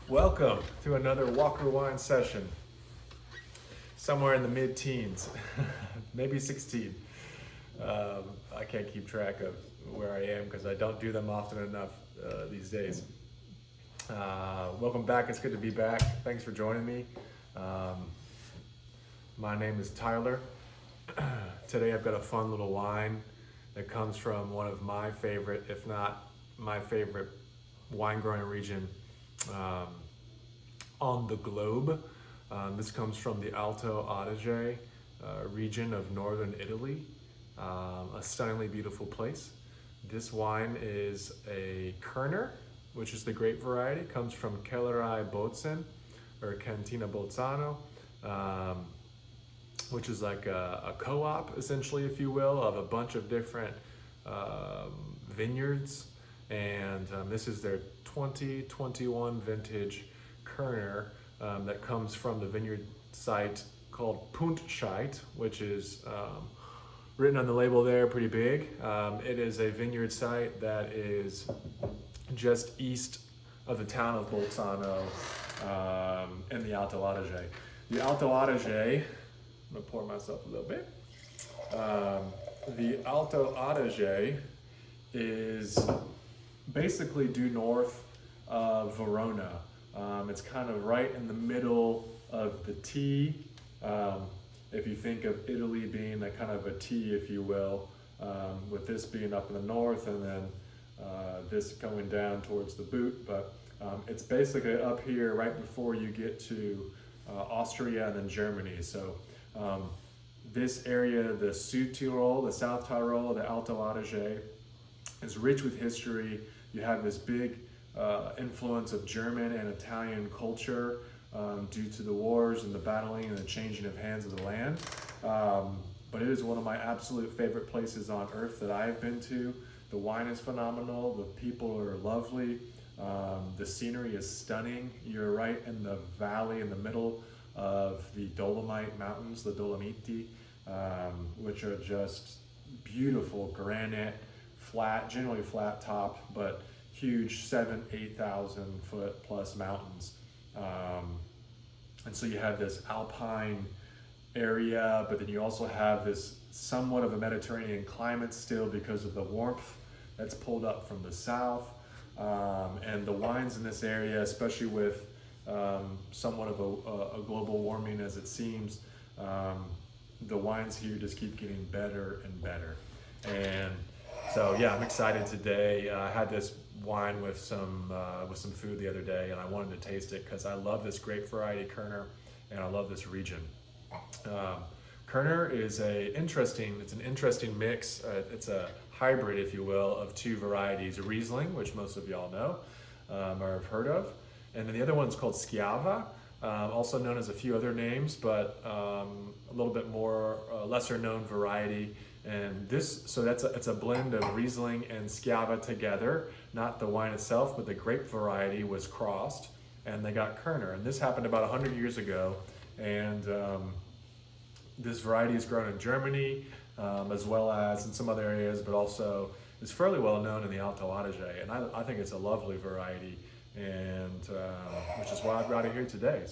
Welcome to another Walker Wine session. Somewhere in the mid-teens, maybe 16. I can't keep track of where I am because I don't do them often enough these days. Welcome back, it's good to be back. Thanks for joining me. My name is Tyler. Today I've got a fun little wine that comes from one of my favorite, if not my favorite, wine growing region on the globe. This comes from the Alto Adige region of northern Italy, a stunningly beautiful place. This wine is a Kerner, which is the grape variety. It comes from Kellerei Bozen, or Cantina Bolzano, which is like a co-op, essentially, if you will, of a bunch of different vineyards. And this is their 2021 vintage Kerner that comes from the vineyard site called Puntscheid, which is written on the label there pretty big. It is a vineyard site that is just east of the town of Bolzano in the Alto Adige. The Alto Adige, I'm gonna pour myself a little bit. The Alto Adige is basically due north of Verona. It's kind of right in the middle of the T. If you think of Italy being a kind of a T, if you will, with this being up in the north and then this going down towards the boot. But it's basically up here right before you get to Austria and then Germany. So this area, the Südtirol, the South Tyrol, the Alto Adige, is rich with history. You have this big influence of German and Italian culture due to the wars and the battling and the changing of hands of the land. But it is one of my absolute favorite places on earth that I've been to. The wine is phenomenal, the people are lovely, the scenery is stunning. You're right in the valley in the middle of the Dolomite Mountains, the Dolomiti, which are just beautiful granite, flat, generally flat top, but huge 8,000 foot plus mountains. And so you have this alpine area, but then you also have this somewhat of a Mediterranean climate still because of the warmth that's pulled up from the south. And the wines in this area, especially with somewhat of a global warming as it seems, the wines here just keep getting better and better. And so yeah, I'm excited today. I had this wine with some food the other day, and I wanted to taste it because I love this grape variety Kerner, and I love this region. Kerner is an interesting mix. It's a hybrid, if you will, of two varieties: Riesling, which most of y'all know or have heard of, and then the other one's called Schiava, also known as a few other names, but a little bit more lesser known variety. And it's a blend of Riesling and Schiava together. Not the wine itself, but the grape variety was crossed, and they got Kerner. And this happened about 100 years ago. And this variety is grown in Germany, as well as in some other areas, but also is fairly well known in the Alto Adige. And I think it's a lovely variety, and which is why I've got it here today.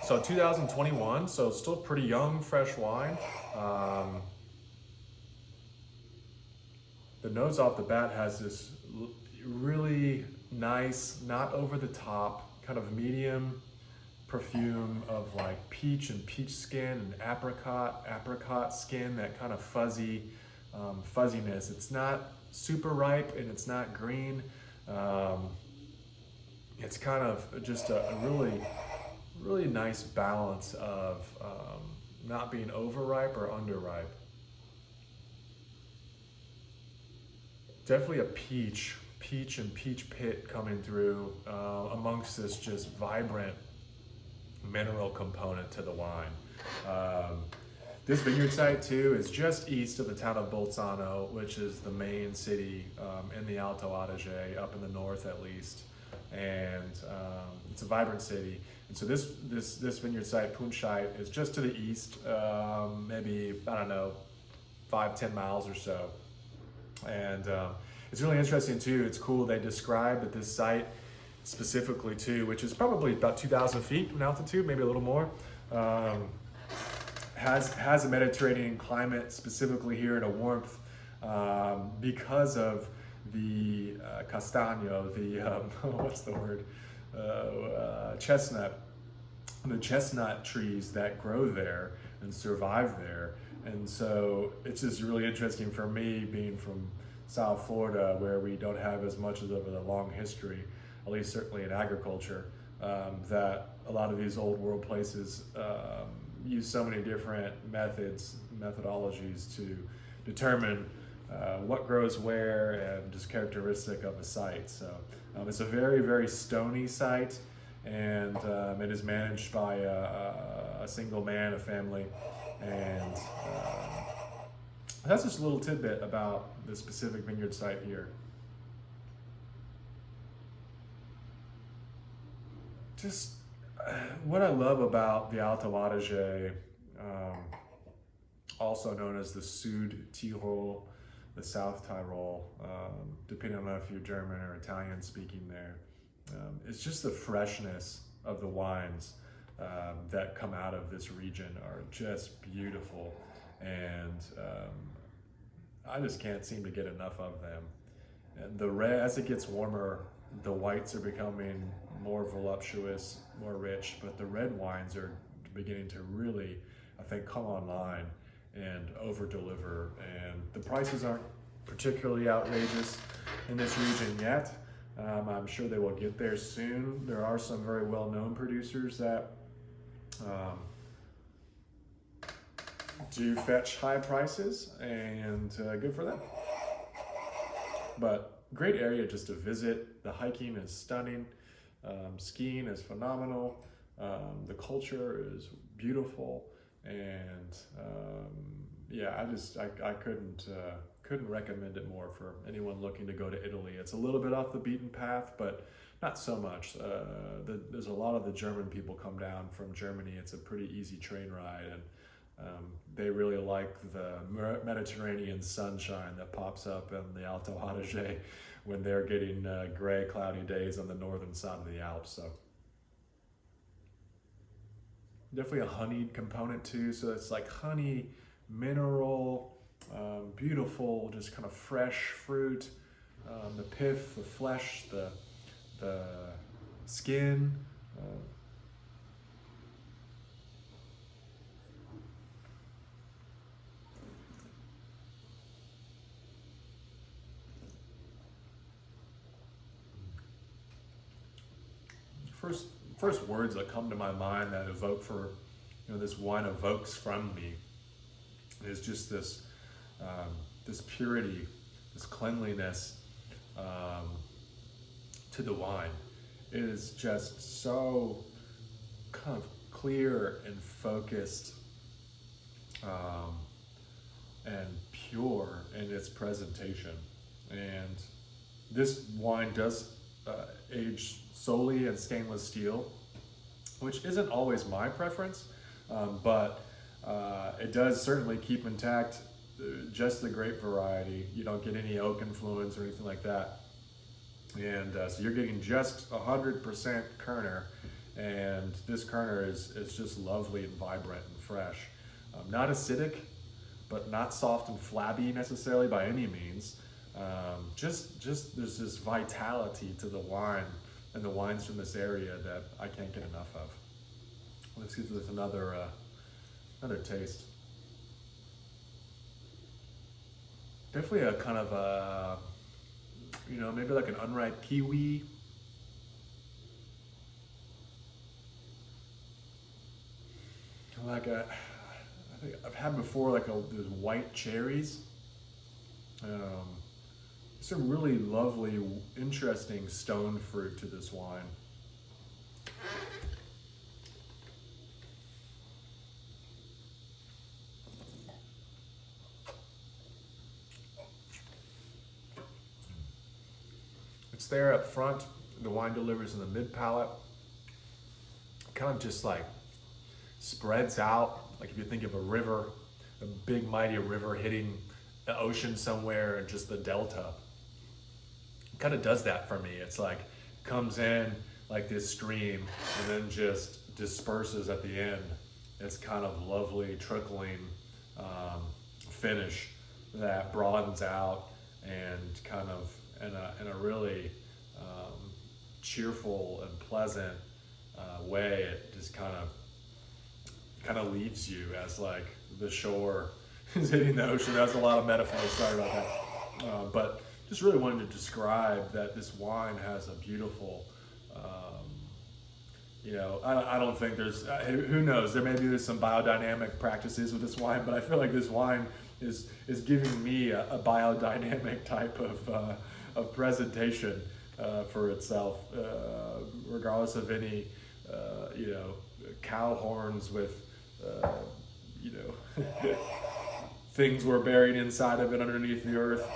So 2021, so still pretty young, fresh wine. The nose off the bat has this really nice, not over the top, kind of medium perfume of like peach and peach skin and apricot skin, that kind of fuzziness. It's not super ripe and it's not green. It's kind of just a really nice balance of not being overripe or underripe. Definitely a peach and peach pit coming through amongst this just vibrant mineral component to the wine. This vineyard site too is just east of the town of Bolzano, which is the main city in the Alto Adige, up in the north at least. And it's a vibrant city. And so this vineyard site, Puntscheid, is just to the east, maybe, I don't know, 5-10 miles or so. And it's really interesting too. It's cool. They describe that this site specifically too, which is probably about 2,000 feet in altitude, maybe a little more, has a Mediterranean climate, specifically here in a warmth, because of the castagno, the what's the word, chestnut, the chestnut trees that grow there and survive there. And so it's just really interesting for me, being from South Florida, where we don't have as much of a long history, at least certainly in agriculture, that a lot of these old world places use so many different methodologies to determine what grows where and just characteristic of a site. So it's a very, very stony site, and it is managed by a single man, a family, and that's just a little tidbit about the specific vineyard site here. Just what I love about the Alto Adige, also known as the Sud Tirol, the South Tyrol, depending on if you're German or Italian speaking there, it's just the freshness of the wines that come out of this region are just beautiful, and I just can't seem to get enough of them. And the red, as it gets warmer, the whites are becoming more voluptuous, more rich, but the red wines are beginning to really, I think, come online and over deliver. And the prices aren't particularly outrageous in this region yet. I'm sure they will get there soon. There are some very well-known producers that do fetch high prices, and good for them. But great area just to visit. The hiking is stunning. Skiing is phenomenal. The culture is beautiful, and yeah, I couldn't recommend it more for anyone looking to go to Italy. It's a little bit off the beaten path, but not so much. There's a lot of the German people come down from Germany. It's a pretty easy train ride, and they really like the Mediterranean sunshine that pops up in the Alto Adige when they're getting gray, cloudy days on the northern side of the Alps. So definitely a honeyed component too. So it's like honey, mineral, beautiful, just kind of fresh fruit, the pith, the flesh, the skin. First words that come to my mind that evoke for, this wine evokes from me is just this this purity, this cleanliness to the wine. It is just so kind of clear and focused and pure in its presentation. And this wine does age solely in stainless steel, which isn't always my preference, but it does certainly keep intact just the grape variety. You don't get any oak influence or anything like that. And so you're getting just 100% Kerner, and this Kerner is just lovely and vibrant and fresh. Not acidic, but not soft and flabby necessarily by any means. Just there's this vitality to the wine and the wines from this area that I can't get enough of. Let's give this another taste. Definitely a kind of a, maybe like an unripe kiwi. I think I've had before like those white cherries. Some really lovely, interesting stone fruit to this wine. It's there up front. The wine delivers in the mid palate. Kind of just like spreads out. Like if you think of a river, a big mighty river hitting the ocean somewhere, and just the delta kind of does that for me. It's like comes in like this stream and then just disperses at the end. It's kind of lovely trickling finish that broadens out and kind of in a really cheerful and pleasant way. It just kind of leaves you as like the shore is hitting the ocean. That's a lot of metaphors, sorry about that. But just really wanted to describe that this wine has a beautiful, I don't think there's, who knows, there's some biodynamic practices with this wine, but I feel like this wine is giving me a biodynamic type of presentation for itself, regardless of any, cow horns with, things were buried inside of it underneath the earth.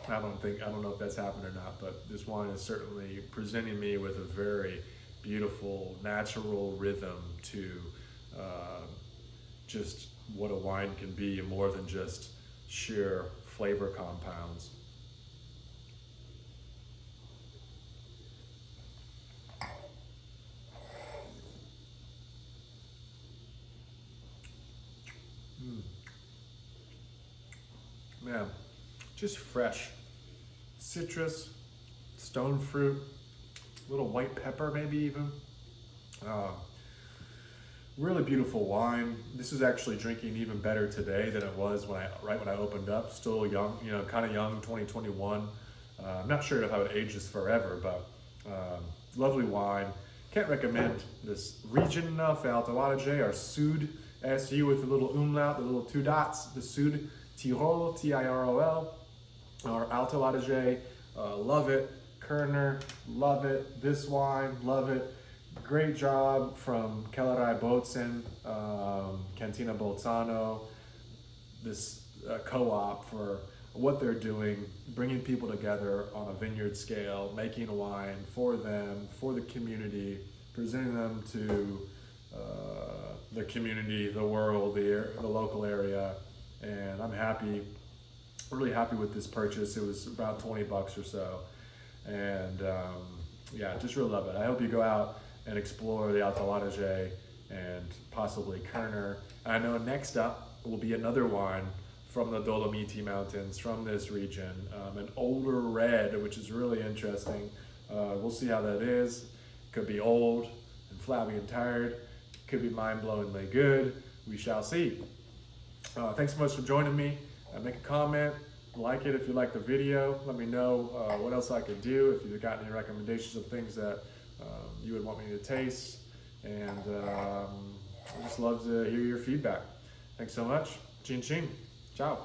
I don't know if that's happened or not, but this wine is certainly presenting me with a very beautiful, natural rhythm to just what a wine can be, more than just sheer flavor compounds. Man, just fresh citrus, stone fruit, little white pepper maybe even. Really beautiful wine. This is actually drinking even better today than it was right when I opened up. Still young, kind of young, 2021. I'm not sure if I would age this forever, but lovely wine. Can't recommend this region enough. Alto Adige, or Sud, S-U with a little umlaut, the little two dots, the Sud Tirol, T-I-R-O-L, or Alto Adige, love it. Kerner, love it. This wine, love it. Great job from Kellerei Bozen, Cantina Bolzano, this co-op for what they're doing, bringing people together on a vineyard scale, making a wine for them, for the community, presenting them to the community, the world, the local area. And I'm happy, really happy with this purchase. It was about 20 bucks or so. And yeah, just really love it. I hope you go out and explore the Alto Adige and possibly Kerner. I know next up will be another wine from the Dolomiti Mountains, from this region, an older red, which is really interesting. We'll see how that is. Could be old and flabby and tired. Could be mind-blowingly good. We shall see. Thanks so much for joining me. Make a comment, like it if you like the video. Let me know what else I could do, if you've got any recommendations of things that you would want me to taste. And I just love to hear your feedback. Thanks so much. Chin chin. Ciao.